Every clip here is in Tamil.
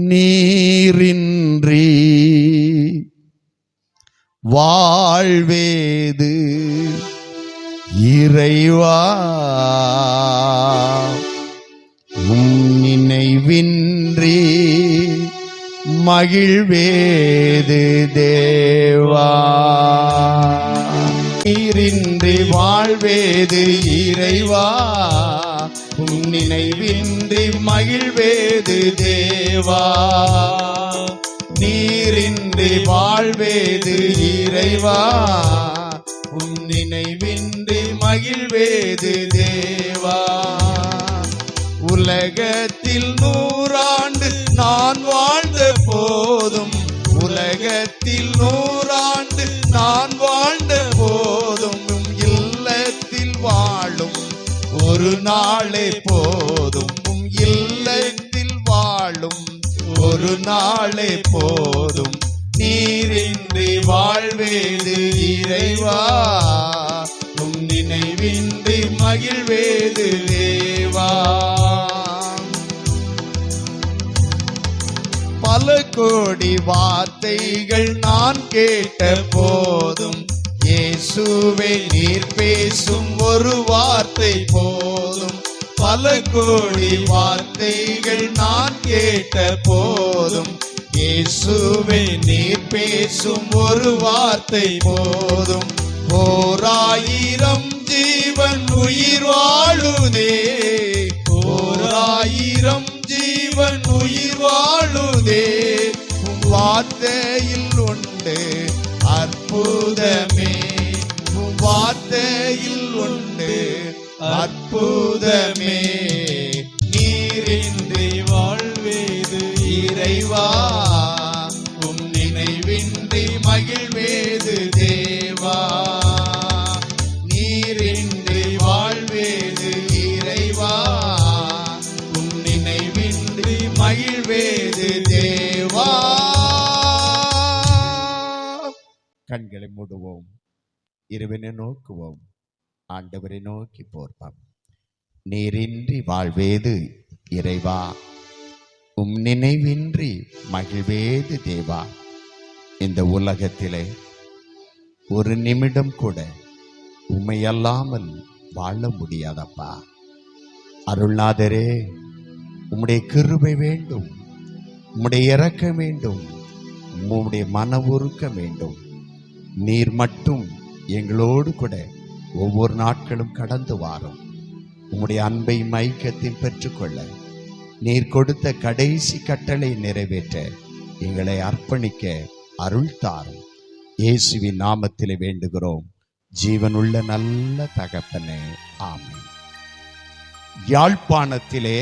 நீரின்றி வாழ்வேது இறைவா, நினைவின்றி மகிழ்வேது தேவா. நீரின்றி வாழ்வேது இறைவா, நினைவின்றி மகிழ்வேது தேவா. நீரின்றி வாழ்வேது இறைவா, நினைவின்றி மகிழ்வேது தேவா. உலகத்தில் 100 ஆண்டு நான் வாழ்ந்த போதும், உலகத்தில் 100 ஆண்டு நான் வாழ்ந்த போதும், இல்லத்தில் வாழும் ஒரு நாளே போதும், இல்லத்தில் வாழும் ஒரு நாளே போதும். நீரின்றி வாழ்வேது இறைவா, நினைவின்றி மகிழ்வேது தேவா. பல கோடி வார்த்தைகள் நான் கேட்ட போதும், இயேசுவே நீர் பேசும் ஒரு வார்த்தை போதும். பல கோடி வார்த்தைகள் நான் கேட்ட போதும், இயேசுவே நீர் பேசும் ஒரு வார்த்தை போதும். 1000 ஜீவன் உயிர் வாழுதே, 1000 ஜீவன் உயிர் வாழுதே. வார்த்தையில் உண்டு அற்புதமே, வார்த்தையில் உண்டு அற்புதமே. நீரின்றி வாழ்வேது இறைவா, நினைவின்றி மகிழ்வேது தேவா. நீரின்றி வாழ்வேது இறைவா, நினைவின்றி மகிழ்வேது தேவா. கண்களை மூடுவோம், இறைவனை நோக்குவோம், ஆண்டவரை நோக்கி போர்ப்போம். நீரின்றி வாழ்வேது இறைவா, நினைவின்றி மகிழ்வேது தேவா. இந்த உலகத்திலே ஒரு நிமிடம் கூட உம்மையல்லாமல் வாழ முடியாதப்பா. அருள்நாதரே, உம்முடைய கிருபை வேண்டும், உம்முடைய இரக்கம் வேண்டும், உம்முடைய மன உருக்கம் வேண்டும். நீர் மட்டும் எங்களோடு கூட ஒவ்வொரு நாட்களும் கடந்து வாரும். உம்முடைய அன்பை ஐக்கியத்தில் பெற்றுக்கொள்ள நீர் கொடுத்த கடைசி கட்டளை நிறைவேற்ற எங்களை அர்ப்பணிக்க அருள் தாரும். இயேசுவின் நாமத்திலே வேண்டுகிறோம் ஜீவனுள்ள நல்ல தகப்பனே, ஆமென். யாழ்ப்பாணத்திலே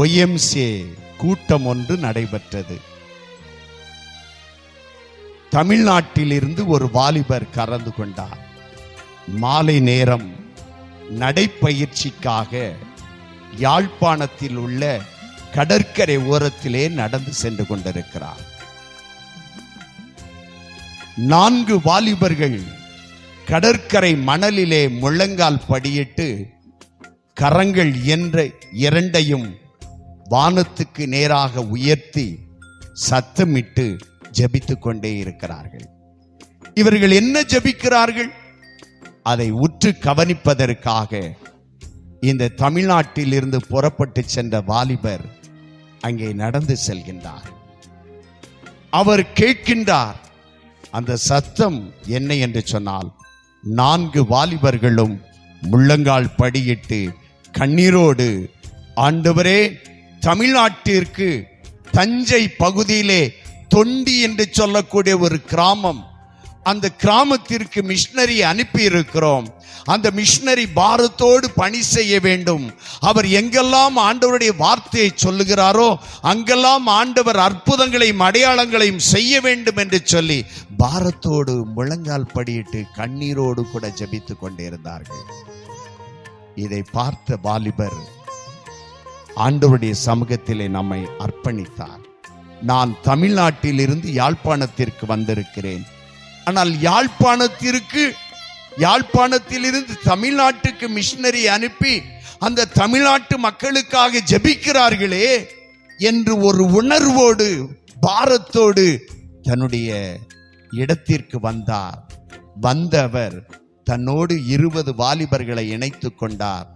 YMCA கூட்டம் ஒன்று நடைபெற்றது. தமிழ்நாட்டிலிருந்து ஒரு வாலிபர் கலந்து கொண்டார். மாலை நேரம் நடைப்பயிற்சிக்காக யாழ்ப்பாணத்தில் உள்ள கடற்கரை ஓரத்திலே நடந்து சென்று கொண்டிருக்கிறார். 4 வாலிபர்கள் கடற்கரை மணலிலே முழங்கால் படியிட்டு கரங்கள் என்ற 2ஐயும் வானத்துக்கு நேராக உயர்த்தி சத்தமிட்டு ஜெபித்துக் கொண்டே இருக்கிறார்கள். இவர்கள் என்ன ஜெபிக்கிறார்கள்? அதை உற்று கவனிப்பதற்காக இந்த தமிழ்நாட்டில் இருந்து புறப்பட்டு சென்ற வாலிபர் அங்கே நடந்து செல்கின்றார். அவர் கேட்கின்றார், அந்த சத்தம் என்ன என்று சொன்னால், 4 வாலிபர்களும் முள்ளங்கால் படியிட்டு கண்ணீரோடு, ஆண்டவரே, தமிழ்நாட்டிற்கு தஞ்சை பகுதியிலே தொண்டி என்று சொல்லக்கூடிய ஒரு கிராமம், அந்த கிராமத்திற்கு மிஷனரி அனுப்பி இருக்கிறோம். அந்த மிஷனரி பாரத்தோடு பணி செய்ய வேண்டும். அவர் எங்கெல்லாம் ஆண்டவருடைய வார்த்தையை சொல்லுகிறாரோ அங்கெல்லாம் ஆண்டவர் அற்புதங்களையும் அடையாளங்களையும் செய்ய வேண்டும் என்று சொல்லி பாரத்தோடு முழங்கால் படியிட்டு கண்ணீரோடு கூட ஜெபித்துக் கொண்டிருந்தார்கள். இதை பார்த்த வாலிபர் ஆண்டவருடைய சமூகத்திலே நம்மை அர்ப்பணித்தார். நான் தமிழ்நாட்டில் இருந்து யாழ்ப்பாணத்திற்கு வந்திருக்கிறேன், ஆனால் யாழ்ப்பாணத்திற்கு யாழ்ப்பாணத்தில் இருந்து தமிழ்நாட்டுக்கு மிஷனரி அனுப்பி அந்த தமிழ்நாட்டு மக்களுக்காக ஜெபிக்கிறார்களே என்று ஒரு உணர்வோடு பாரத்தோடு தன்னுடைய இடத்திற்கு வந்தார். வந்தவர் தன்னோடு 20 வாலிபர்களை இணைத்துக் கொண்டார்.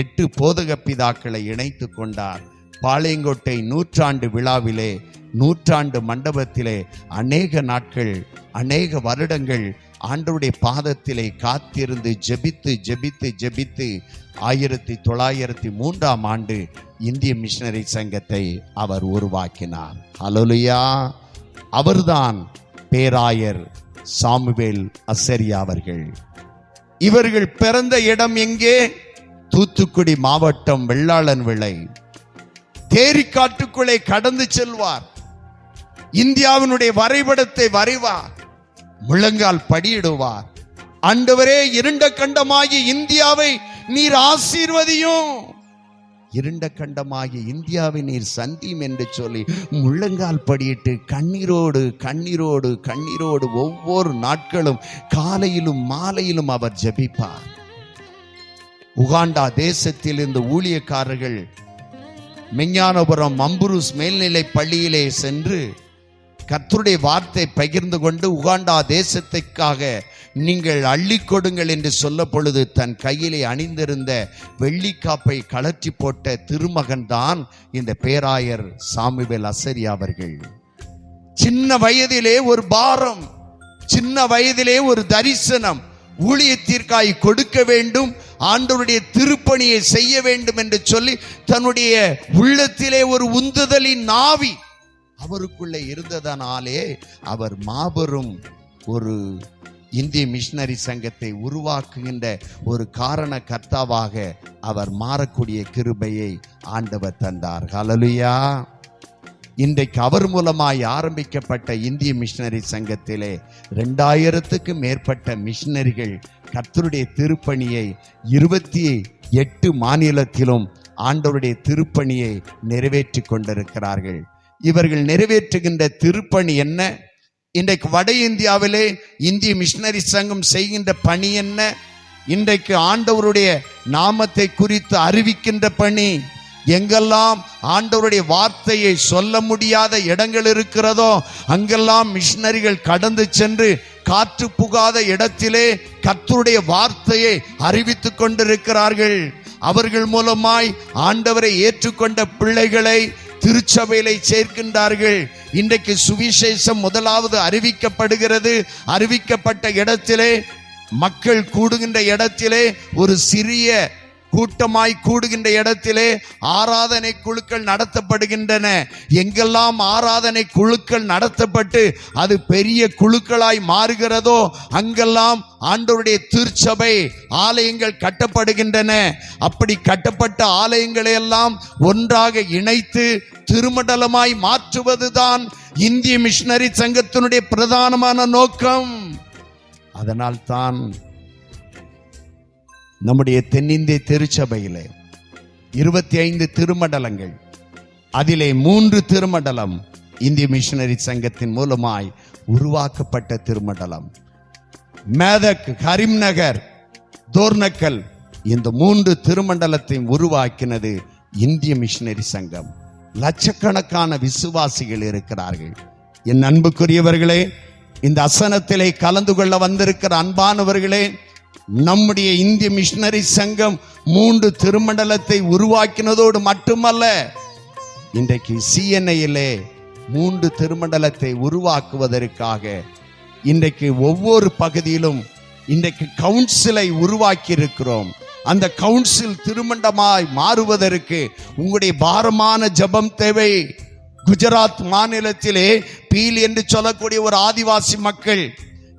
8 போதக பிதாக்களை இணைத்துக் கொண்டார். பாளையங்கோட்டை நூற்றாண்டு விழாவிலே, நூற்றாண்டு மண்டபத்திலே அநேக நாட்கள், அநேக வருடங்கள் ஆண்டவருடைய பாதத்திலே காத்திருந்து ஜெபித்து ஜெபித்து ஜெபித்து 1903ஆம் ஆண்டு இந்திய மிஷனரி சங்கத்தை அவர் உருவாக்கினார். ஹல்லேலூயா. அவர்தான் பேராயர் சாமுவேல் அசரியா அவர்கள். இவர்கள் பிறந்த இடம் எங்கே? தூத்துக்குடி மாவட்டம் வெள்ளாளன் விளை. தேரிக்காட்டுக்குள்ளே கடந்து செல்வார். இந்தியாவினுடைய வரைபடத்தை வரைவார். முழங்கால் படியிடுவார். ஆண்டவரே, இருண்ட கண்டமாகிய இந்தியாவை நீர் ஆசீர்வதியும், இருண்ட கண்டமாகிய இந்தியாவை நீர் சந்தியும் என்று சொல்லி முழங்கால் படியிட்டு கண்ணீரோடு கண்ணீரோடு கண்ணீரோடு ஒவ்வொரு நாட்களும் காலையிலும் மாலையிலும் அவர் ஜெபிப்பார். உகாண்டா தேசத்தில் இந்த ஊழியக்காரர்கள் மெஞ்ஞானபுரம் அம்புருஸ் மேல்நிலை பள்ளியிலே சென்று கர்த்தருடைய வார்த்தை பகிர்ந்து கொண்டு உகாண்டா தேசத்திற்காக நீங்கள் அள்ளி கொடுங்கள் என்று சொல்ல பொழுது தன் கையிலே அணிந்திருந்த வெள்ளிக்காப்பை கழற்றி போட்ட திருமகன் தான் இந்த பேராயர் சாமுவேல் அசரியா அவர்கள். சின்ன வயதிலே ஒரு பாரம், சின்ன வயதிலே ஒரு தரிசனம், ஊழியத்திற்காய் கொடுக்க வேண்டும், ஆண்டவருடைய திருப்பணியை செய்ய வேண்டும் என்று சொல்லி தன்னுடைய உள்ளத்திலே ஒரு உந்துதலின் நாவி அவருக்குள்ளே இருந்ததனாலே அவர் மாபெரும் ஒரு இந்திய மிஷனரி சங்கத்தை உருவாக்குகின்ற ஒரு காரண கர்த்தாவாக அவர் மாறக்கூடிய கிருபையை ஆண்டவர் தந்தார். ஹல்லேலூயா. இன்றைக்கு அவர் மூலமாய் ஆரம்பிக்கப்பட்ட இந்திய மிஷனரி சங்கத்திலே 2000க்கு மேற்பட்ட மிஷனரிகள் கர்த்தருடைய திருப்பணியை 28 மாநிலத்திலும் ஆண்டவருடைய திருப்பணியை நிறைவேற்றி கொண்டிருக்கிறார்கள். இவர்கள் நிறைவேற்றுகின்ற திருப்பணி என்ன? இன்றைக்கு வட இந்தியாவிலே இந்திய மிஷனரி சங்கம் செய்கின்ற பணி என்ன? இன்றைக்கு ஆண்டவருடைய நாமத்தை குறித்து அறிவிக்கின்ற பணி. எங்கெல்லாம் ஆண்டவருடைய வார்த்தையை சொல்ல முடியாத இடங்கள் இருக்கிறதோ அங்கெல்லாம் மிஷனரிகள் கடந்து சென்று காற்று புகாத இடத்திலே கர்த்தருடைய வார்த்தையை அறிவித்துக் கொண்டிருக்கிறார்கள். அவர்கள் மூலமாய் ஆண்டவரை ஏற்றுக்கொண்ட பிள்ளைகளை திருச்சபையிலே சேர்க்கின்றார்கள். இன்றைக்கு சுவிசேஷம் முதலாவது அறிவிக்கப்படுகிறது. அறிவிக்கப்பட்ட இடத்திலே, மக்கள் கூடுகின்ற இடத்திலே, ஒரு சிறிய கூட்டமாய் கூடுகின்ற இடத்திலே ஆராதனை குழுக்கள் நடத்தப்படுகின்றன. எங்கெல்லாம் ஆராதனை குழுக்கள் நடத்தப்பட்டு அது பெரிய குழுக்களாய் மாறுகிறதோ அங்கெல்லாம் ஆண்டவருடைய திருச்சபை ஆலயங்கள் கட்டப்படுகின்றன. அப்படி கட்டப்பட்ட ஆலயங்களை எல்லாம் ஒன்றாக இணைத்து திருமண்டலமாய் மாற்றுவதுதான் இந்திய மிஷனரி சங்கத்தினுடைய பிரதானமான நோக்கம். அதனால் தான் நம்முடைய தென்னிந்திய திருச்சபையிலே 25 திருமண்டலங்கள், அதிலே 3 திருமண்டலம் இந்திய மிஷனரி சங்கத்தின் மூலமாய் உருவாக்கப்பட்ட திருமண்டலம். மேதக், கரீம்நகர், தோர்னக்கல், இந்த 3 திருமண்டலத்தை உருவாக்கினது இந்திய மிஷனரி சங்கம். லட்சக்கணக்கான விசுவாசிகள் இருக்கிறார்கள். என் அன்புக்குரியவர்களே, இந்த அசனத்திலே கலந்து கொள்ள வந்திருக்கிற அன்பானவர்களே, நம்முடைய இந்திய மிஷனரி சங்கம் 3 திருமண்டலத்தை உருவாக்கினதோடு மட்டுமல்ல, இன்றைக்கு CNI-யிலே 3 திருமண்டலத்தை உருவாக்குவதற்காக இன்றைக்கு ஒவ்வொரு பகுதியிலும் இன்றைக்கு கவுன்சிலை உருவாக்கி இருக்கிறோம். அந்த கவுன்சில் திருமண்டமாய் மாறுவதற்கு உங்களுடைய பாரமான ஜெபம் தேவை. குஜராத் மாநிலத்திலே பீல் என்று சொல்லக்கூடிய ஒரு ஆதிவாசி மக்கள்,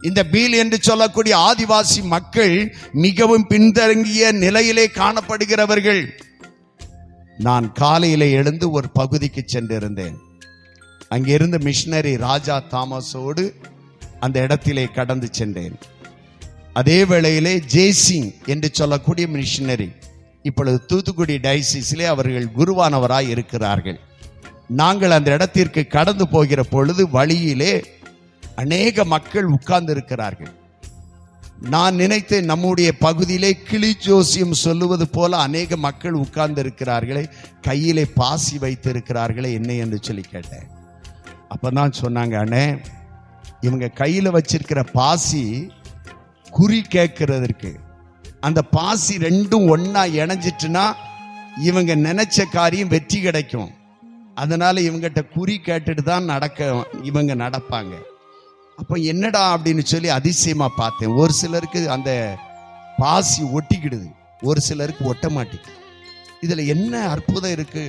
இந்த பீல் என்று சொல்லக்கூடிய ஆதிவாசி மக்கள் மிகவும் பின்தங்கிய நிலையிலே காணப்படுகிறவர்கள். நான் காலையிலே எழுந்து ஒரு பகுதிக்கு சென்றிருந்தேன். அங்கிருந்த மிஷனரி ராஜா தாமஸோடு அந்த இடத்திலே கடந்து சென்றேன். அதே வேளையிலே ஜேசிங் என்று சொல்லக்கூடிய மிஷனரி இப்பொழுது தூத்துக்குடி டயசிஸிலே அவர்கள் குருவானவராய் இருக்கிறார்கள். நாங்கள் அந்த இடத்திற்கு கடந்து போகிற பொழுது வழியிலே அநேக மக்கள் உட்கார்ந்து இருக்கிறார்கள். நான் நினைத்தேன், நம்முடைய பகுதியிலே கிளி ஜோசியம் சொல்லுவது போல அநேக மக்கள் உட்கார்ந்து இருக்கிறார்களே, கையிலே பாசி வைத்து இருக்கிறார்களே, என்ன என்று சொல்லி கேட்டேன். அப்பதான் சொன்னாங்க, அண்ணே இவங்க கையில வச்சிருக்கிற பாசி குறி கேட்கறதற்கு, அந்த பாசி ரெண்டும் ஒன்னா இணைஞ்சிட்டுனா இவங்க நினைச்ச காரியம் வெற்றி கிடைக்கும். அதனால இவங்கிட்ட குறி கேட்டுட்டு தான் இவங்க நடப்பாங்க. அப்ப என்னடா அப்படின்னு சொல்லி அதிசயமா பார்த்தேன். ஒரு சிலருக்கு அந்த பாசி ஒட்டிக்கிடுது, ஒரு சிலருக்கு ஒட்ட மாட்டேங்குது. இதுல என்ன அற்புதம் இருக்கு?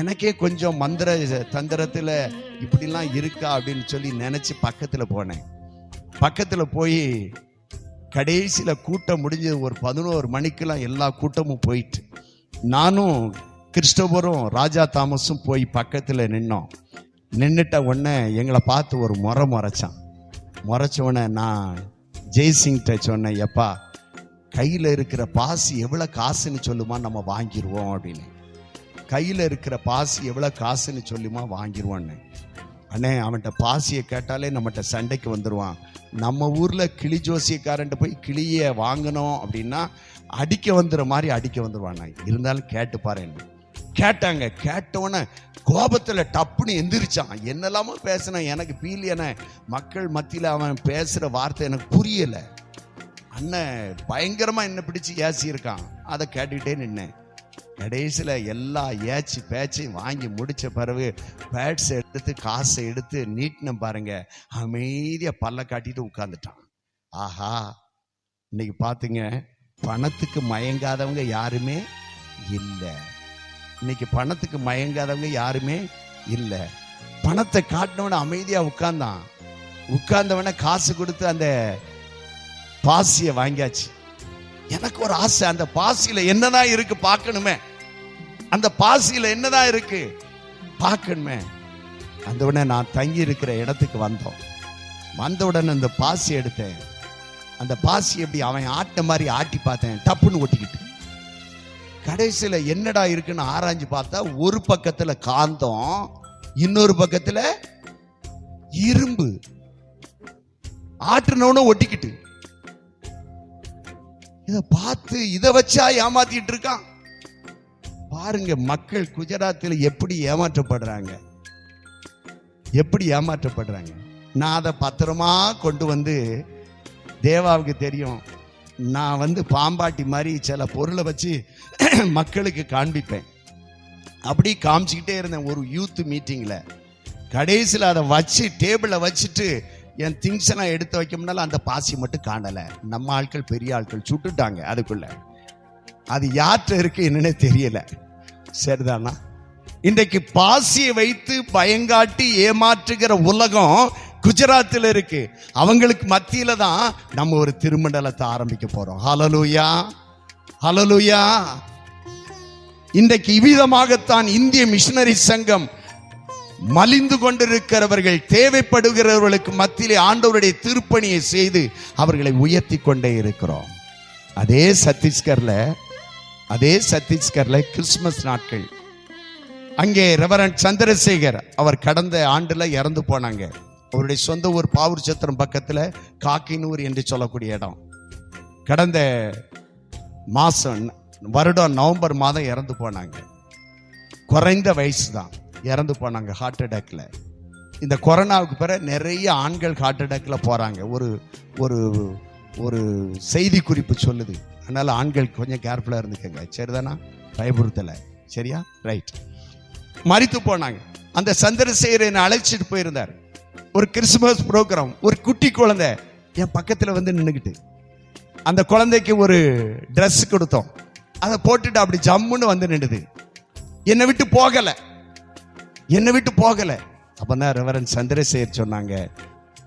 எனக்கே கொஞ்சம் மந்திர தந்திரத்துல இப்படிலாம் இருக்கா அப்படின்னு சொல்லி நினைச்சு பக்கத்துல போனேன். பக்கத்துல போய் கடைசியில கூட்டம் முடிஞ்சது ஒரு 11 மணிக்கெல்லாம் எல்லா கூட்டமும் போயிட்டு, நானும் கிறிஸ்டோபரும் ராஜா தாமஸும் போய் பக்கத்துல நின்னுட்ட உடனே எங்களை பார்த்து ஒரு முறைச்ச உடனே நான் ஜெய்சிங்கிட்ட சொன்னேன், எப்பா கையில இருக்கிற பாசி எவ்வளவு காசுன்னு சொல்லுமா, நம்ம வாங்கிடுவோம் அப்படின்னு. கையில இருக்கிற பாசி எவ்வளவு காசுன்னு சொல்லுமா, வாங்கிடுவோன்னு. அண்ணே அவன்கிட்ட பாசியை கேட்டாலே நம்மகிட்ட சண்டைக்கு வந்துடுவான். நம்ம ஊர்ல கிளி ஜோசியக்காரன்ட்ட போய் கிளிய வாங்கணும் அப்படின்னா அடிக்க வந்துடுற மாதிரி அடிக்க வந்துடுவான். இருந்தாலும் கேட்டு பாரு. கேட்டாங்க. கேட்டவன கோபத்துல டப்புன்னு எந்திரிச்சான். என்னெல்லாமோ பேசின, எனக்கு பீலியன மக்கள் மத்தியில அவன் பேசுற வார்த்தை எனக்கு புரியல. அண்ணன் பயங்கரமா என்ன பிடிச்சு ஏசி இருக்கான். அதை கேட்டுக்கிட்டே நின்னேன். கடைசியில எல்லா ஏச்சி பேச்சையும் வாங்கி முடிச்ச பிறகு பேட்ஸ் எடுத்து காசை எடுத்து நீட்டின பாருங்க, அமைதியா பல்ல காட்டிட்டு உட்கார்ந்துட்டான். ஆஹா, இன்னைக்கு பாத்துங்க, பணத்துக்கு மயங்காதவங்க யாருமே இல்லை. இன்னைக்கு பணத்துக்கு மயங்காதவங்க யாருமே இல்லை. பணத்தை காட்டினவன அமைதியா உட்கார்ந்தவன காசு கொடுத்து அந்த பாசிய வாங்கியாச்சு. எனக்கு ஒரு ஆசை, அந்த பாசியில என்னதான் இருக்கு பார்க்கணுமே, அந்த பாசியில என்னதான் இருக்கு பார்க்கணுமே. அந்த உடனே நான் தங்கி இருக்கிற இடத்துக்கு வந்த உடனே அந்த பாசி எடுத்தேன். அந்த பாசி எப்படி அவன் ஆட்ட மாதிரி ஆட்டி பார்த்தேன், டப்புன்னு ஒட்டிக்கிட்டு. கடைசியில என்னடா இருக்குன்னு ஆராய்ஞ்சு பார்த்தா ஒரு பக்கத்துல காந்தம், இன்னொரு பக்கத்துல இரும்பு. ஆட்டுனவன ஒட்டிக்கிட்டு. இத பார்த்து இதை வச்சா ஏமாத்திட்டு இருக்கான் பாருங்க. மக்கள் குஜராத்தில் எப்படி ஏமாற்றப்படுறாங்க. நான் அதை பத்திரமா கொண்டு வந்து, தேவாவுக்கு தெரியும், நான் பாம்பாட்டி மாதிரி சில பொருளை வச்சு மக்களுக்கு காண்பிப்பேன். அப்படி காமிச்சுக்கிட்டே இருந்தேன். ஒரு யூத் மீட்டிங்ல கடைசியில் அதை வச்சு டேபிள வச்சுட்டு என் திங்ஸ் எல்லாம் எடுத்து வைக்க முன்னால அந்த பாசி மட்டும் காணல. நம்ம ஆட்கள் பெரிய ஆட்கள் சுட்டுட்டாங்க அதுக்குள்ள. அது யார்கிட்ட இருக்கு என்னன்னு தெரியல. சரிதானா? இன்றைக்கு பாசியை வைத்து பயங்காட்டி ஏமாற்றுகிற உலகம் குஜராத்தில் இருக்கு. அவங்களுக்கு மத்தியில தான் நம்ம ஒரு திருமண்டலத்தை ஆரம்பிக்க போறோம். ஹல்லேலூயா, ஹல்லேலூயா. இன்றைக்கு இவ்விதமாகத்தான் இந்திய மிஷனரி சங்கம் மலிந்து கொண்டிருக்கிறவர்கள், தேவைப்படுகிறவர்களுக்கு மத்தியிலே ஆண்டவருடைய திருப்பணியை செய்து அவர்களை உயர்த்தி கொண்டே இருக்கிறோம். அதே சத்தீஸ்கர்ல கிறிஸ்துமஸ் நாட்கள், அங்கே ரெவரண்ட் சந்திரசேகர் அவர் கடந்த ஆண்டுல இறந்து போனாங்க. அவருடைய சொந்த ஊர் பாவூர் சத்திரம் பக்கத்துல காக்கினூர் என்று சொல்லக்கூடிய இடம். கடந்த வருடம் நவம்பர் மாதம் இறந்து போனாங்க. குறைந்த வயசு தான் இறந்து போனாங்க, ஹார்ட் அட்டாக்ல. இந்த கொரோனாவுக்கு பிறகு நிறைய ஆண்கள் ஹார்ட் அட்டாக்ல போறாங்க. ஒரு ஒரு செய்தி குறிப்பு சொல்லுது. அதனால ஆண்கள் கொஞ்சம் கேர்ஃபுல்லா இருந்துக்கங்க. சரிதானா? பயபுறுத்தல. சரியா? ரைட். மரித்து போனாங்க. அந்த சந்திரசேகர் என்னை அழைச்சிட்டு போயிருந்தார். ஒரு கிறிஸ்துமஸ் ப்ரோக்ராம். ஒரு குட்டி குழந்தை என் பக்கத்துல நின்னுக்கிட்டு, அந்த குழந்தைக்கு ஒரு ட்ரெஸ் கொடுத்தோம். அதை போட்டுட்டு அப்படி ஜம்முன்னு நின்னுது. என்னை விட்டு போகல. அப்பதான் ரெவரண்ட் சந்திரசேகர் சொன்னாங்க,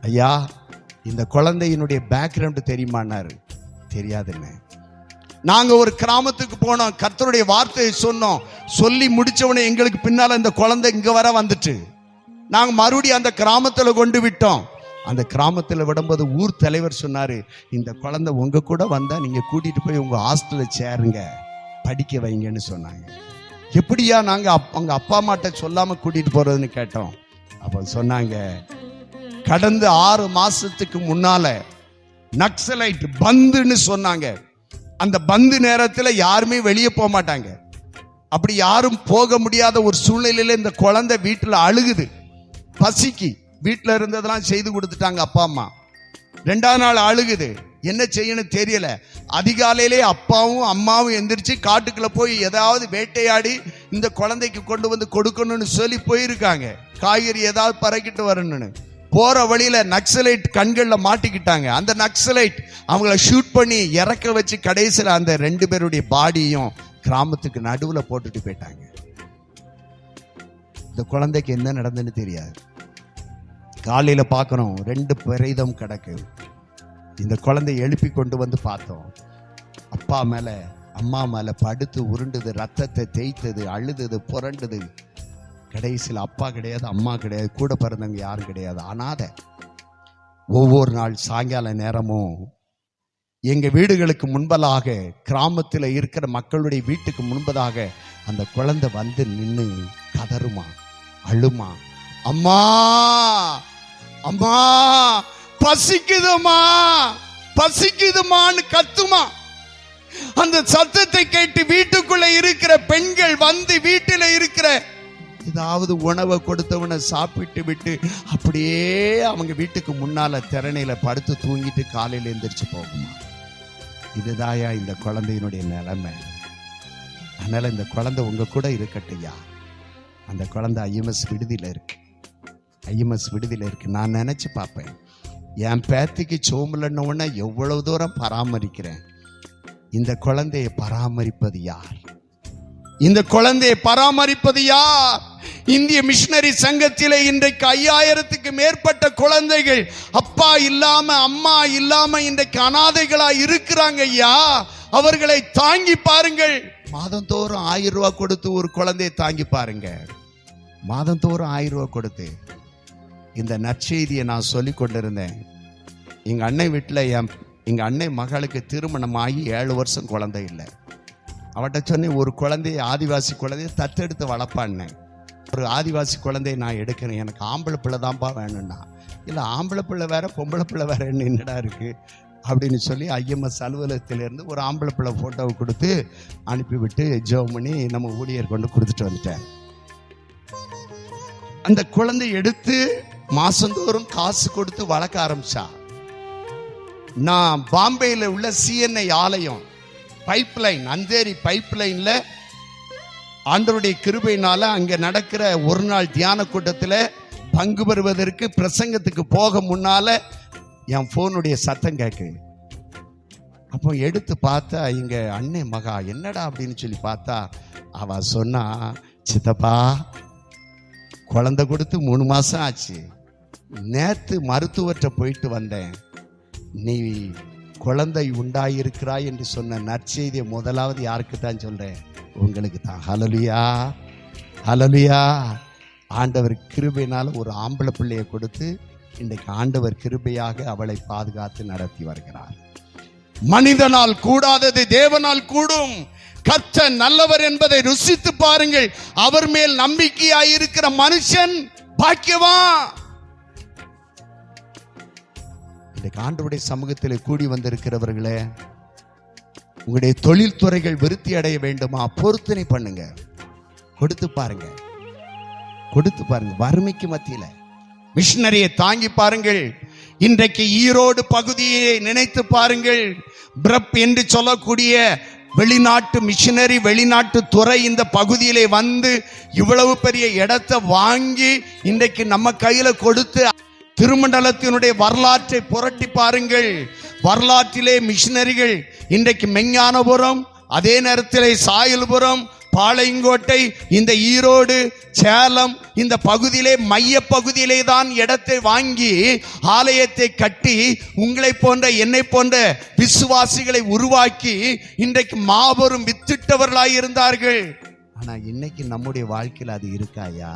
ஐயா இந்த குழந்தையினுடைய பேக்ரவுண்ட் தெரியுமான்னாரு. தெரியாதுன்னு. நாங்க ஒரு கிராமத்துக்கு போனோம், கர்த்தருடைய வார்த்தையை சொன்னோம். சொல்லி முடிச்சவனே எங்களுக்கு பின்னால இந்த குழந்தை இங்க வர வந்துட்டு, நாங்க மறுபடியும் அந்த கிராமத்துல கொண்டு விட்டோம். அந்த கிராமத்துல விடும்போது ஊர் தலைவர் சொன்னாரு, இந்த குழந்தை உங்க கூட வந்தா நீங்க கூட்டிட்டு போய் உங்க ஹாஸ்டல்ல சேருங்க, படிக்க வைங்கன்னு சொன்னாங்க. எப்படியா நாங்க அவங்க அப்பா அம்மாட்ட சொல்லாம கூட்டிட்டு போறதுன்னு கேட்டோம். அப்ப சொன்னாங்க, கடந்த 6 மாசத்துக்கு முன்னால நக்சலைட் பந்துன்னு சொன்னாங்க. அந்த பந்து நேரத்தில் யாருமே வெளியே போக மாட்டாங்க. அப்படி யாரும் போக முடியாத ஒரு சூழ்நிலையில இந்த குழந்தை வீட்டில் அழுகுது, பசிக்கு. வீட்டில் இருந்ததெல்லாம் செய்து கொடுத்துட்டாங்க அப்பா அம்மா. 2ஆவது நாள் அழுகுது, என்ன செய்யணும் தெரியல. அதிகாலையிலே அப்பாவும் அம்மாவும் எந்திரிச்சு காட்டுக்குள்ள போய் ஏதாவது வேட்டையாடி இந்த குழந்தைக்கு கொண்டு வந்து கொடுக்கணும்னு சொல்லி போயிருக்காங்க, காய்கறி ஏதாவது பறக்கிட்டு வரணும்னு. போற வழியில நக்சலைட் கண்கள்ல மாட்டிக்கிட்டாங்க. அந்த நக்சலைட் அவங்கள ஷூட் பண்ணி இறக்க வச்சு கடைசியில் அந்த 2 பேருடைய பாடியும் கிராமத்துக்கு நடுவுல போட்டுட்டு போயிட்டாங்க. இந்த குழந்தைக்கு என்ன நடந்துன்னு தெரியாது. காலையில பார்க்கணும் 2 பிரேதம் கிடக்கு. இந்த குழந்தை எழுப்பி கொண்டு வந்து பார்த்தோம், அப்பா மேல அம்மா மேல படுத்து உருண்டுது, ரத்தத்தை தேய்த்தது, அழுதுது, புரண்டுது. கடைசியில் அப்பா கிடையாது, அம்மா கிடையாது, கூட பிறந்தவங்க யாரும் கிடையாது, அனாதை. ஒவ்வொரு நாள் சாயங்கால நேரமும் எங்க வீடுகளுக்கு முன்பதாக, கிராமத்தில் இருக்கிற மக்களுடைய வீட்டுக்கு முன்பதாக அந்த குழந்தை வந்து நின்று கதறுமா, அழுமா, அம்மா அம்மா பசிக்குதுமா பசிக்குதுமான்னு கத்துமா. அந்த சத்தத்தை கேட்டு வீட்டுக்குள்ள இருக்கிற பெண்கள் வந்து வீட்டில் இருக்கிற ஏதாவது உணவை கொடுத்தவனை சாப்பிட்டு விட்டு அப்படியே அவங்க வீட்டுக்கு முன்னால திறனையில படுத்து தூங்கிட்டு காலையில எந்திரிச்சு போகுமா. இதுதாயா இந்த குழந்தையினுடைய நிலைமை. அதனால இந்த குழந்தை உங்க கூட இருக்கட்டையா. அந்த குழந்தை ஐஎம்எஸ் விடுதியில இருக்கு, ஐஎம்எஸ் விடுதியில இருக்கு. நான் நினைச்சு பார்ப்பேன், என் பேத்திக்கு சோம்பலன்ன உடனே எவ்வளவு தூரம் பராமரிக்கிறேன். இந்த குழந்தையை பராமரிப்பது யார்? இந்த குழந்தையை பராமரிப்பது யார்? இந்திய மிஷனரி சங்கத்திலே இன்றைக்கு 5000க்கு மேற்பட்ட குழந்தைகள் அப்பா இல்லாம அம்மா இல்லாம இன்றைக்கு அனாதைகளா இருக்கிறாங்க ஐயா. அவர்களை தாங்கி பாருங்கள். மாதந்தோறும் 1000 ரூபாய் கொடுத்து ஒரு குழந்தையை தாங்கி பாருங்க. மாதந்தோறும் 1000 ரூபாய் கொடுத்து. இந்த நற்செய்தியை நான் சொல்லி கொண்டிருந்தேன். எங்க அன்னை வீட்டில் எங்க அன்னை மகளுக்கு திருமணம் ஆகி 7 வருஷம் குழந்தை இல்லை. அவட்ட சொன்னேன், ஒரு குழந்தைய ஆதிவாசி குழந்தைய தத்தெடுத்து வளர்ப்பான்னு. ஒரு ஆதிவாசி குழந்தைய நான் எடுக்கிறேன், எனக்கு ஆம்பளை பிள்ளை தான்ப்பா வேணும்னா. இல்லை ஆம்பளை பிள்ளை வேற பொம்பளை பிள்ளை வேற என்னடா இருக்கு அப்படின்னு சொல்லி ஐஎம்எஸ் அலுவலகத்திலேருந்து ஒரு ஆம்பளை பிள்ளை ஃபோட்டோவை கொடுத்து அனுப்பிவிட்டு ஜெபம் பண்ணி நம்ம ஊழியர் கொண்டு கொடுத்துட்டு வந்துட்டேன். அந்த குழந்தை எடுத்து மாசந்தோறும் காசு கொடுத்து வளர்க்க ஆரம்பிச்சா. நான் பாம்பேயில் உள்ள சிஎன்ஐ ஆலயம் பைப்லைன், அந்தேரி பைப்லைன்ல ஆண்டவருடைய கிருபையினால அங்க நடக்கிற ஒரு நாள் தியான கூட்டத்தில் பங்கு பெறுவதற்கு பிரசங்கத்துக்கு போக முன்னால என் போனுடைய சத்தம் கேட்கு. அப்போ எடுத்து பார்த்தா இங்க அன்னை மகா என்னடா அப்படின்னு சொல்லி பார்த்தா அவ சொன்னா, சித்தப்பா குழந்தை கொடுத்து 3 மாசம் ஆச்சு, நேத்து மருத்துவர்கிட்ட போயிட்டு வந்தேன், நீ குழந்தை உண்டாயிருக்கிறாய் என்று சொன்ன நற்செய்தியை முதலாவது யாருக்கு தான் சொல்றேன்? உங்களுக்கு தான். ஹல்லேலூயா ஹல்லேலூயா. ஆண்டவர் கிருபையினால ஒரு ஆம்பளை பிள்ளையை கொடுத்து இன்றைக்கு ஆண்டவர் கிருபையாக அவளை பாதுகாத்து நடத்தி வருகிறார். மனிதனால் கூடாதது தேவனால் கூடும். கர்த்தர் நல்லவர் என்பதை ருசித்து பாருங்கள். அவர் மேல் நம்பிக்கையாயிருக்கிற மனுஷன் பாக்கியவான். இன்றைக்கு ஆண்டவருடைய சமூகத்தில் கூடி வந்திருக்கிறவர்களே, உங்களுடைய தொழில்துறைகள் விருத்தி அடைய வேண்டுமா? பொருத்தனை பண்ணுங்க, கொடுத்து பாருங்க, கொடுத்து பாருங்க. வறுமைக்கு மத்தியில மிஷனரியை தாங்கி பாருங்கள். இன்றைக்கு ஈரோடு பகுதியை நினைத்து பாருங்கள். பிரப் என்று சொல்லக்கூடிய வெளிநாட்டு மிஷனரி, வெளிநாட்டு துறை இந்த பகுதியிலே வந்து இவ்வளவு பெரிய இடத்தை வாங்கி இன்றைக்கு நம்ம கையில கொடுத்து திருமண்டலத்தினுடைய வரலாற்றை புரட்டி பாருங்கள். வரலாற்றிலே மிஷனரிகள் இன்றைக்கு மெஞ்ஞானபுரம், அதே நேரத்திலே சாயல்புரம், பாளையங்கோட்டை, இந்த ஈரோடு, சேலம் இந்த பகுதியிலே மைய பகுதியிலே தான் இடத்தை வாங்கி ஆலயத்தை கட்டி உங்களை போன்ற என்னை போன்ற விசுவாசிகளை உருவாக்கி இன்றைக்கு மாபெரும் வித்திட்டவர்களாய் இருந்தார்கள். ஆனா இன்னைக்கு நம்முடைய வாழ்க்கையில் அது இருக்காயா?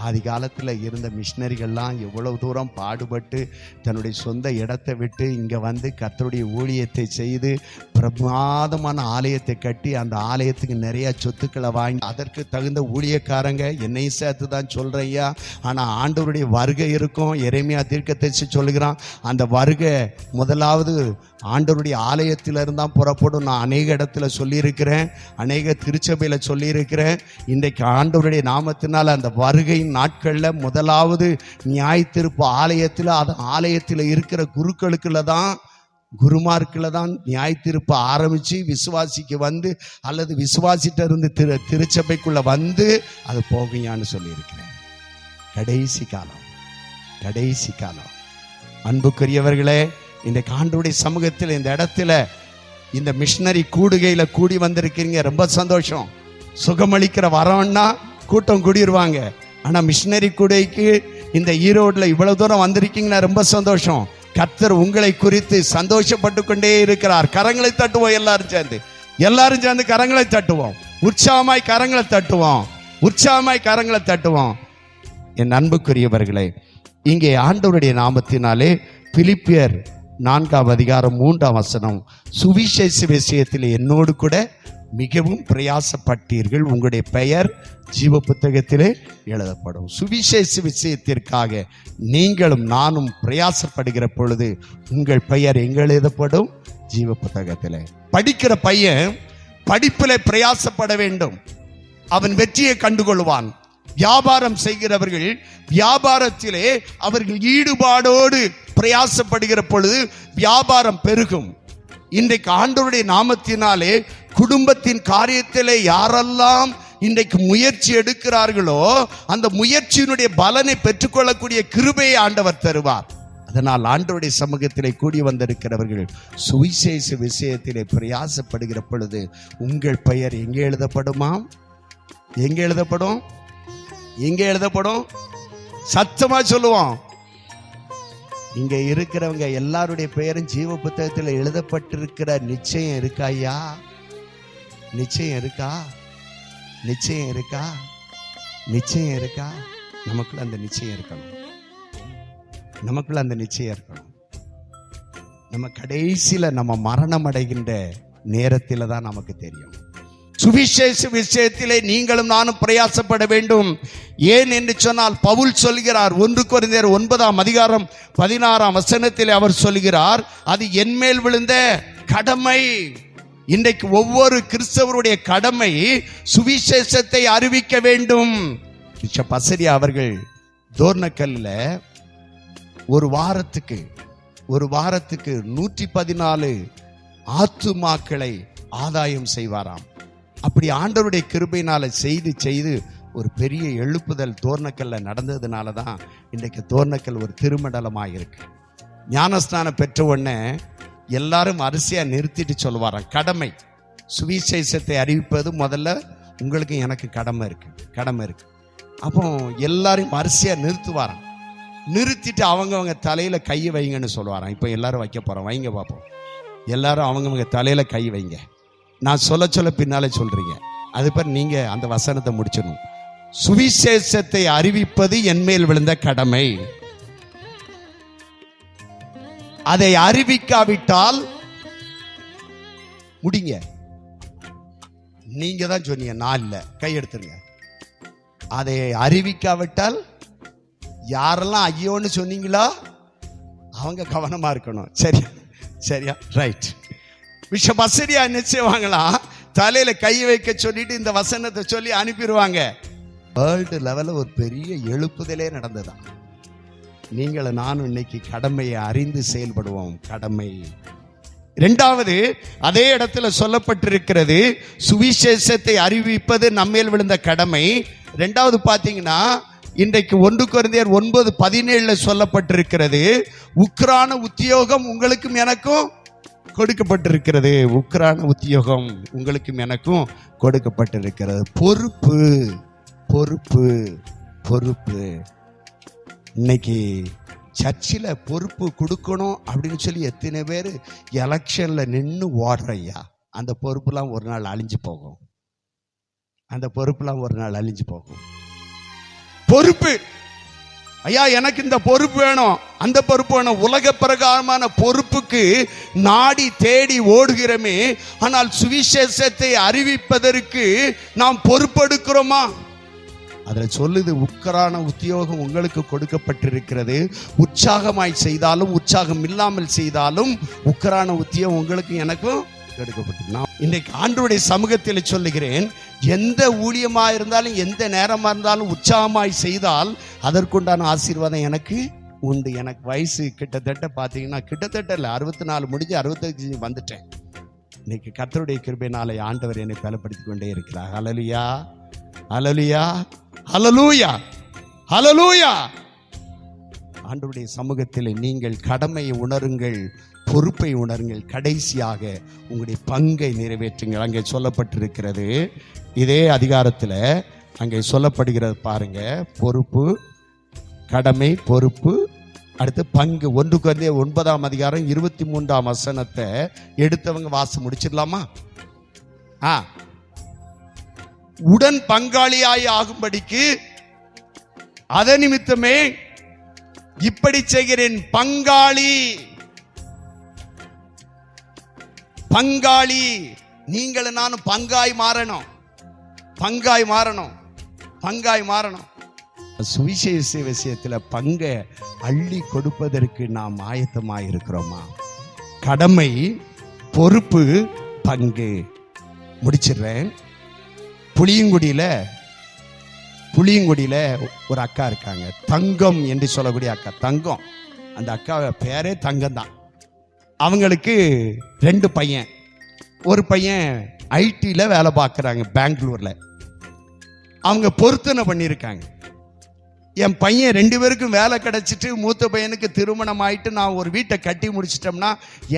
ஆதி காலத்தில் இருந்த மிஷினரிகள்லாம் எவ்வளவு தூரம் பாடுபட்டு தன்னுடைய சொந்த இடத்தை விட்டு இங்கே வந்து கர்த்தருடைய ஊழியத்தை செய்து பிரமாதமான ஆலயத்தை கட்டி அந்த ஆலயத்துக்கு நிறைய சொத்துக்களை வாங்கி அதற்கு தகுந்த ஊழியக்காரங்க என்னையும் சேர்த்து தான் சொல்கிறேயா. ஆனால் ஆண்டவருடைய வருகை இருக்கும். எரேமியா தீர்க்கதரிசி சொல்லுகிறான், அந்த வருகை முதலாவது ஆண்டவருடைய ஆலயத்தில் இருந்தால் புறப்படும். நான் அநேக இடத்துல சொல்லியிருக்கிறேன், அநேக திருச்சபையில் சொல்லியிருக்கிறேன். இன்றைக்கு ஆண்டவருடைய நாமத்தினால் அந்த வருகை நாட்களில் முதலாவது நியாயத்தீர்ப்பு ஆலயத்தில், அது ஆலயத்தில் இருக்கிற குருக்களுக்குள்ள தான், குருமார்க்குள்ள தான் நியாயத்தீர்ப்பு ஆரம்பித்து விசுவாசிக்கு வந்து அல்லது விசுவாசிட்ட இருந்து திருச்சபைக்குள்ள வந்து அது போகையான்னு சொல்லியிருக்கிறேன். கடைசி காலம், கடைசி காலம். அன்புக்குரியவர்களே, இந்த ஆண்டவருடைய சமூகத்தில் இந்த இடத்துல இந்த மிஷனரி கூடுகையில் கூடி வந்திருக்கிறீங்க, ரொம்ப சந்தோஷம். சுகமளிக்கிற வரோன்னா கூட்டம் கூடிடுவாங்க. ஆனால் மிஷனரி கூடைக்கு இந்த ஈரோட்டில் இவ்வளவு தூரம் வந்திருக்கீங்கன்னா ரொம்ப சந்தோஷம். கர்த்தர் உங்களை குறித்து சந்தோஷப்பட்டு கொண்டே இருக்கிறார். கரங்களை தட்டுவோம், எல்லாரும் சேர்ந்து கரங்களை தட்டுவோம். உற்சாகமாய் கரங்களை தட்டுவோம், உற்சாகமாய் கரங்களை தட்டுவோம். என் அன்புக்குரியவர்களே, இங்கே ஆண்டவருடைய நாமத்தினாலே பிலிப்பியர் 4:3 சுவிசேஷ விஷயத்தில் என்னோடு கூட மிகவும் பிரயாசப்பட்டீர்கள், உங்களுடைய பெயர் ஜீவ புத்தகத்திலே எழுதப்படும். சுவிசேஷ விஷயத்திற்காக நீங்களும் நானும் பிரயாசப்படுகிற பொழுது உங்கள் பெயர் எங்கே எழுதப்படும்? ஜீவ புத்தகத்திலே. படிக்கிற பையன் படிப்பிலே பிரயாசப்பட வேண்டும், அவன் வெற்றியை கண்டுகொள்வான். வியாபாரம் செய்கிறவர்கள் வியாபாரத்திலே அவர்கள் ஈடுபாடோடு பிரயாசப்படுகிற பொழுது வியாபாரம் பெருகும். இன்றைக்கு ஆண்டவருடைய நாமத்தினாலே குடும்பத்தின் காரியத்திலே யாரெல்லாம் இன்றைக்கு முயற்சி எடுக்கிறார்களோ அந்த முயற்சியினுடைய பலனை பெற்றுக்கொள்ளக்கூடிய கிருபையை ஆண்டவர் தருவார். அதனால் ஆண்டவருடைய சமூகத்திலே கூடி வந்திருக்கிறவர்கள் சுவிசேஷ விஷயத்திலே பிரயாசப்படுகிற பொழுது உங்கள் பெயர் எங்கே எழுதப்படுமாம்? எங்கே எழுதப்படும்? எங்கே எழுதப்படும்? சத்தமா சொல்லுவோம். இங்க இருக்கிறவங்க எல்லாருடைய பெயரும் ஜீவ புத்தகத்தில் எழுதப்பட்டிருக்கிற நிச்சயம் இருக்கா ஐயா? நிச்சயம் இருக்கா? நிச்சயம் இருக்கா? நிச்சயம் இருக்கா? நமக்குள்ள அந்த நிச்சயம் இருக்கணும். நமக்குள்ள அந்த நிச்சயம் இருக்கணும். நம்ம கடைசியில நம்ம மரணம் அடைகின்ற நேரத்தில் தான் நமக்கு தெரியும். சுவிசேஷ விஷயத்திலே நீங்களும் நானும் பிரயாசப்பட வேண்டும். ஏன் என்று சொன்னால் பவுல் சொல்கிறார், 1 கொரிந்தியர் 9:16 அவர் சொல்கிறார், அது என்மேல் விழுந்த கடமை. இன்றைக்கு ஒவ்வொரு கிறிஸ்தவருடைய கடமை சுவிசேஷத்தை அறிவிக்க வேண்டும். பசரியா அவர்கள் தோர்னக்கல்ல ஒரு வாரத்துக்கு 114 ஆத்துமாக்களை ஆதாயம் செய்வாராம். அப்படி ஆண்டவருடைய கிருபையினால செய்து ஒரு பெரிய எழுப்புதல் தோர்னக்கல்ல நடந்ததுனால தான் இன்றைக்கு தோர்னக்கல் ஒரு திருமண்டலமாக இருக்கு. ஞானஸ்நானம் பெற்ற உடனே எல்லாரும் வரிசையா நிறுத்திட்டு சொல்லுவாராம், கடமை சுவிசேஷத்தை அறிவிப்பது முதல்ல உங்களுக்கு எனக்கு கடமை இருக்கு. அப்போ எல்லாரும் வரிசையா நிறுத்துவாராம். நிறுத்திட்டு அவங்கவங்க தலையில கையை வைங்கன்னு சொல்லுவாராம். இப்போ எல்லாரும் வைக்க போறோம், வைங்க பார்ப்போம். எல்லாரும் அவங்கவங்க தலையில கை வைங்க. நான் சொல்ல பின்னாலே சொல்றீங்க. அது பேர் நீங்க அந்த வசனத்தை முடிச்சிடணும். சுவிசேஷத்தை அறிவிப்பது என்மேல் விழுந்த கடமை. அதை அறிவிக்காவிட்டால் முடிங்க. நீங்க தான் சொன்னீங்க, நான் இல்ல. கை எடுத்துருங்க. அதை அறிவிக்காவிட்டால் யாரெல்லாம் ஐயோன்னு சொன்னீங்களோ அவங்க கவனமா இருக்கணும். சரியா? ரைட். பிஷப் பசரியா என்ன செய்வாங்களாம், தலையில கை வைக்க சொல்லிட்டு இந்த வசனத்தை சொல்லி அனுப்பிடுவாங்க. வேர்ல்டு லெவலில் ஒரு பெரிய எழுப்புதலே நடந்ததான். நீங்களும் நானும் இன்னைக்கு கடமையை அறிந்து செயல்படுவோம். கடமை. இரண்டாவது, அதே இடத்துல சொல்லப்பட்டிருக்கிறது சுவிசேஷத்தை அறிவிப்பது நம்மேல் விழுந்த கடமை. இரண்டாவது பாத்தீங்கன்னா இன்றைக்கு 1 கொரிந்தியர் 9:17 சொல்லப்பட்டிருக்கிறது, உக்கிரான உத்தியோகம் உங்களுக்கும் எனக்கும் கொடுக்கப்பட்டிருக்கிறது. உக்கிரான உத்தியோகம் உங்களுக்கும் எனக்கும் கொடுக்கப்பட்டிருக்கிறது. பொறுப்பு பொறுப்பு பொறுப்பு. இன்னைக்கு சர்ச்சில் பொறுப்பு கொடுக்கணும் அப்படின்னு சொல்லி எத்தனை பேர் எலெக்ஷன்ல நின்று ஓடுறையா. அந்த பொறுப்புலாம் ஒரு நாள் அழிஞ்சு போகும். அந்த பொறுப்புலாம் ஒரு நாள் அழிஞ்சு போகும். பொறுப்பு. ஐயா எனக்கு இந்த பொறுப்பு வேணும், அந்த பொறுப்பு வேணும். உலக பிரகாரமான பொறுப்புக்கு நாடி தேடி ஓடுகிறோமே, ஆனால் சுவிசேஷத்தை அறிவிப்பதற்கு நாம் பொறுப்பெடுக்கிறோமா? அதில் சொல்லுது, உக்கரான உத்தியோகம் உங்களுக்கு கொடுக்கப்பட்டிருக்கிறது. உற்சாகமாய் செய்தாலும் உற்சாகம் இல்லாமல் செய்தாலும் உக்கரான உத்தியோகம் உங்களுக்கு எனக்கும் கொடுக்கப்பட்டிருக்கு. நான் இன்னைக்கு ஆண்டவருடைய சமூகத்தில் சொல்லுகிறேன், எந்த ஊழியமா இருந்தாலும் எந்த நேரமா இருந்தாலும் உற்சாகமாய் செய்தால் அதற்குண்டான ஆசீர்வாதம் எனக்கு உண்டு. எனக்கு வயசு கிட்டத்தட்ட பார்த்தீங்கன்னா கிட்டத்தட்ட இல்லை, 64 முடிஞ்சு 65 வந்துட்டேன். இன்னைக்கு கர்த்தருடைய கிருபையினாலே ஆண்டவர் என்னை பலப்படுத்திக் கொண்டே இருக்கிறார். ஹல்லேலூயா, ஹல்லேலூயா, ஹல்லேலூயா, ஹல்லேலூயா. ஆண்டவருடைய சமூகத்தில் நீங்கள் கடமையை உணருங்கள், பொறுப்பை உணருங்கள், கடைசியாக உங்களுடைய பங்கை நிறைவேற்றுங்கள். அங்கே சொல்லப்பட்டிருக்கிறது, இதே அதிகாரத்தில் அங்கே சொல்லப்படுகிறது பாருங்க. பொறுப்பு, கடமை, பொறுப்பு, அடுத்து பங்கு. 1 கொரிந்தியர் 9ஆம் அதிகாரம் 23ஆம் வசனத்தை எடுத்தவங்க வாசி முடிச்சிடலாமா? உடன் பங்காளியாய் ஆகும்படிக்கு அத நிமித்தமே இப்படி செய்கிறேன். பங்காளி, பங்காளி நீங்கள் நானும் பங்காய் மாறணும், பங்காய் மாறணும், பங்காய் மாறணும். சுவிசேஷ விஷயத்துல பங்கை அள்ளி கொடுப்பதற்கு நாம் ஆயத்தமாய் இருக்கிறோமா? கடமை, பொறுப்பு, பங்கு. முடிச்சிடுறேன். புளியங்குடியில ஒரு அக்கா இருக்காங்க, தங்கம் என்று சொல்லக்கூடிய அக்கா. தங்கம், அந்த அக்கா பேரே தங்கம் தான். அவங்களுக்கு 2 பையன். ஒரு பையன் ஐடியில் வேலை பார்க்குறாங்க பெங்களூர்ல. அவங்க பொருத்தனை பண்ணியிருக்காங்க. என் பையன் 2 பேருக்கும் வேலை கிடைச்சிட்டு மூத்த பையனுக்கு திருமணம் ஆயிட்டு நான் ஒரு வீட்டை கட்டி முடிச்சிட்டோம்னா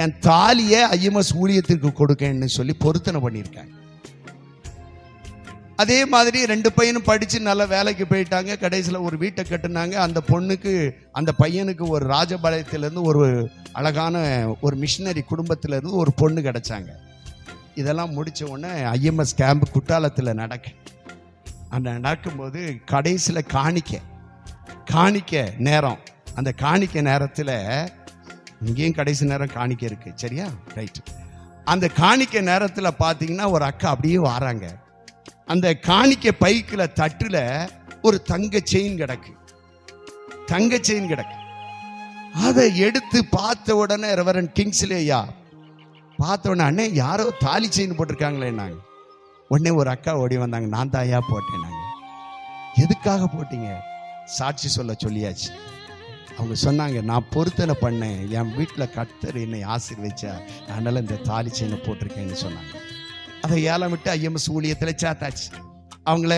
என் தாலியை ஐஎம்எஸ் ஊழியத்திற்கு கொடுக்கன்னு சொல்லி பொருத்தனை பண்ணியிருக்காங்க. அதே மாதிரி 2 பையனும் படிச்சு நல்ல வேலைக்கு போயிட்டாங்க. கடைசியில் ஒரு வீட்டை கட்டினாங்க. அந்த பொண்ணுக்கு, அந்த பையனுக்கு ஒரு ராஜபாளையத்திலேருந்து ஒரு அழகான ஒரு மிஷினரி குடும்பத்திலேருந்து ஒரு பொண்ணு கிடைச்சாங்க. இதெல்லாம் முடிச்ச உடனே ஐஎம்எஸ் கேம்ப் குட்டாலத்தில் அந்த நடக்கும்போது கடைசியில் காணிக்க நேரம். அந்த காணிக்க நேரத்தில் இங்கேயும் கடைசி நேரம் காணிக்க இருக்கு, சரியா? ரைட். அந்த காணிக்க நேரத்தில் பார்த்தீங்கன்னா ஒரு அக்கா அப்படியே வராங்க. அந்த காணிக்க பைக்குல தட்டுல ஒரு தங்க செயின் கிடக்கு. அதை எடுத்து பார்த்த உடனே ரெவரண்ட் கிங்ஸ்லே ஐயா பார்த்த உடனே, அண்ணே யாரோ தாலி செயின் போட்டிருக்காங்களே நாங்க. உடனே ஒரு அக்கா ஓடி வந்தாங்க, நான் தான் ஐயா போட்டேன். நாங்க எதுக்காக போட்டீங்க? சாட்சி சொல்ல சொல்லியாச்சு. அவங்க சொன்னாங்க, நான் பொருத்தனை பண்ணேன், என் வீட்டில் கர்த்தர் என்னை ஆசீர்வதிச்சா, அதனால இந்த தாலி செயினை போட்டிருக்கேன்னு சொன்னாங்க. அதை ஏலம் விட்டு ஐஎம்எஸ் ஊழியத்தில் சேர்த்தாச்சு. அவங்கள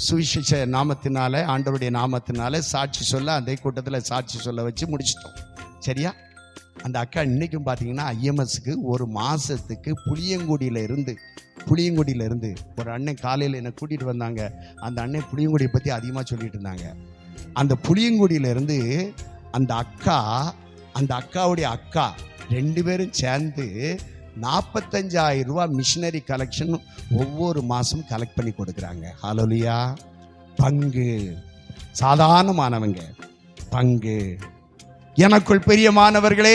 சுவிசேஷ நாமத்தினால, ஆண்டவருடைய நாமத்தினால சாட்சி சொல்ல, அதே கூட்டத்தில் சாட்சி சொல்ல வச்சு முடிச்சிட்டோம், சரியா? அந்த அக்கா இன்னைக்கும் பார்த்தீங்கன்னா ஐஎம்எஸ்க்கு ஒரு மாதத்துக்கு புளியங்குடியில இருந்து ஒரு அண்ணன் காலையில் என்னை கூட்டிகிட்டு வந்தாங்க. அந்த அண்ணன் புளியங்குடியை பற்றி அதிகமாக சொல்லிட்டு இருந்தாங்க. அந்த புளியங்குடியிலிருந்து அந்த அக்காவுடைய அக்கா 2 பேரும் சேர்ந்து 45,000 ரூபாய் மிஷினரி கலெக்ஷன் ஒவ்வொரு மாதம் கலெக்ட் பண்ணி கொடுக்குறாங்க. ஹல்லேலூயா. பங்கு, சாதாரணமானவங்க பங்கு. எனக்குள் பிரியமானவர்களே,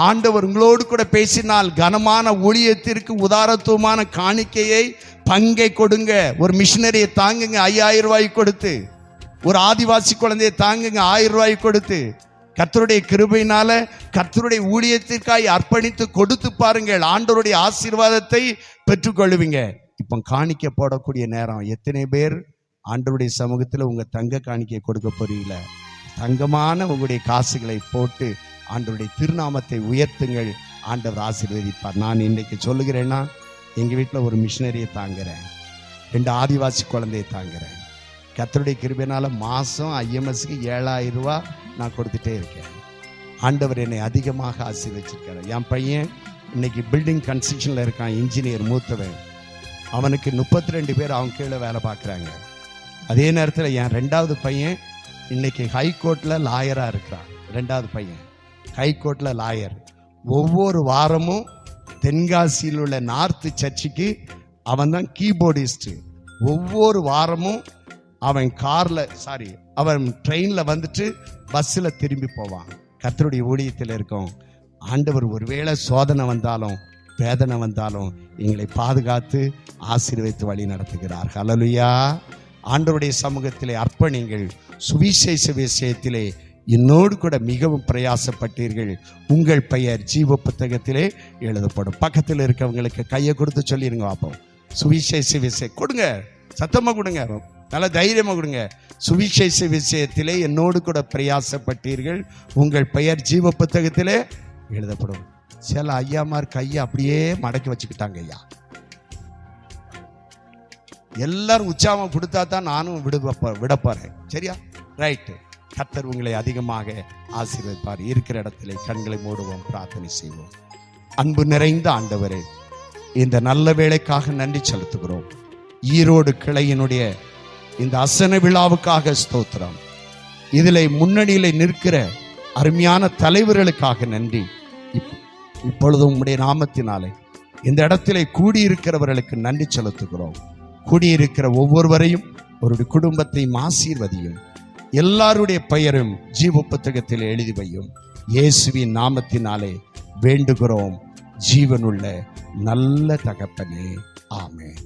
ஆண்டவர் உங்களோடு கூட பேசினால் கனமான ஊழியத்திற்கு உதாரத்துவமான காணிக்கையை, பங்கை கொடுங்க. ஒரு மிஷினரியை தாங்குங்க 5,000 ரூபாய் கொடுத்து, ஒரு ஆதிவாசி குழந்தையை தாங்குங்க 1000 ரூபாய் கொடுத்து. கர்த்தருடைய கிருபையினால கர்த்தருடைய ஊழியத்திற்காய் அர்ப்பணித்து கொடுத்து பாருங்கள், ஆண்டவருடைய ஆசீர்வாதத்தை பெற்றுக்கொள்ளுவீங்க. இப்போ காணிக்கை போடக்கூடிய நேரம். எத்தனை பேர் ஆண்டவருடைய சமூகத்தில் உங்க தங்க காணிக்கை கொடுக்க போறீங்கள? தங்கமான உங்களுடைய காசுகளை போட்டு ஆண்டவருடைய திருநாமத்தை உயர்த்துங்கள், ஆண்டவர் ஆசீர்வதிப்பார். நான் இன்னைக்கு சொல்லுகிறேன்னா, எங்க வீட்டில் ஒரு மிஷினரியை தாங்குறேன், 2 ஆதிவாசி குழந்தையை தாங்குறேன். கர்த்தருடைய கிருபையினால மாதம் ஐஎம்எஸ்க்கு 7,000 ரூபாய் நான் கொடுத்துட்டே இருக்கேன். ஆண்டவர் என்னை அதிகமாக ஆசீர்வதிச்சிருக்காரு. என் பையன் இன்னைக்கு பில்டிங் கன்ஸ்ட்ரக்ஷனில் இருக்கான், இன்ஜினியர் மூத்தவன். அவனுக்கு 32 பேர் அவன் கீழே வேலை பார்க்குறாங்க. அதே நேரத்தில் என் 2வது பையன் இன்னைக்கு ஹைகோர்ட்டில் லாயராக இருக்கிறான். 2வது பையன் ஹைகோர்ட்டில் லாயர். ஒவ்வொரு வாரமும் தென்காசியில் உள்ள நார்த் சர்ச்சுக்கு அவன் தான் கீபோர்டிஸ்ட். ஒவ்வொரு வாரமும் அவன் ட்ரெயின்ல வந்துட்டு பஸ்ல திரும்பி போவான். கர்த்தருடைய ஊழியத்தில் இருக்கும். ஆண்டவர் ஒருவேளை சோதனை வந்தாலும் வேதனை வந்தாலும் எங்களை பாதுகாத்து ஆசீர்வதித்து வழி நடத்துகிறார். ஹல்லேலூயா. ஆண்டவருடைய சமூகத்திலே அர்ப்பணிங்கள். சுவிசேஷ விஷயத்திலே என்னோடு கூட மிகவும் பிரயாசப்பட்டீர்கள், உங்கள் பெயர் ஜீவ புத்தகத்திலே எழுதப்படும். பக்கத்தில் இருக்கவங்களுக்கு கையை கொடுத்து சொல்லிருங்க பார்ப்போம். சுவிசேஷ விஷயம் கொடுங்க, சத்தமா கொடுங்க, நல்ல தைரியமா கொடுங்க. சுவிசேஷ விஷயத்திலே என்னோடு கூட பிரயாசப்பட்டீர்கள், உங்கள் பெயர் ஜீவ புத்தகத்திலே எழுதப்படும். சில ஐயாமார் கையை அப்படியே மடக்கி வச்சுக்கிட்டாங்க. ஐயா எல்லாரும் உற்சாகம் கொடுத்தா தான் நானும் விட போறேன். சரியா? ரைட்டு. கர்த்தர் உங்களை அதிகமாக ஆசீர்வதிப்பார். இருக்கிற இடத்திலே கண்களை மூடுவோம், பிரார்த்தனை செய்வோம். அன்பு நிறைந்த ஆண்டவரே, இந்த நல்ல வேளைக்காக நன்றி செலுத்துகிறோம். ஈரோடு கிளையினுடைய இந்த அசன விழாவுக்காக ஸ்தோத்திரம். இதில் முன்னணியில் நிற்கிற அருமையான தலைவர்களுக்காக நன்றி. இப்பொழுது உம்முடைய நாமத்தினாலே இந்த இடத்திலே கூடியிருக்கிறவர்களுக்கு நன்றி செலுத்துகிறோம். கூடியிருக்கிற ஒவ்வொருவரையும் ஒரு குடும்பத்தையும் ஆசீர்வதியும். எல்லாருடைய பெயரும் ஜீவ புத்தகத்தில் எழுதி வையும். இயேசுவின் நாமத்தினாலே வேண்டுகிறோம் ஜீவனுள்ள நல்ல தகப்பனே, ஆமென்.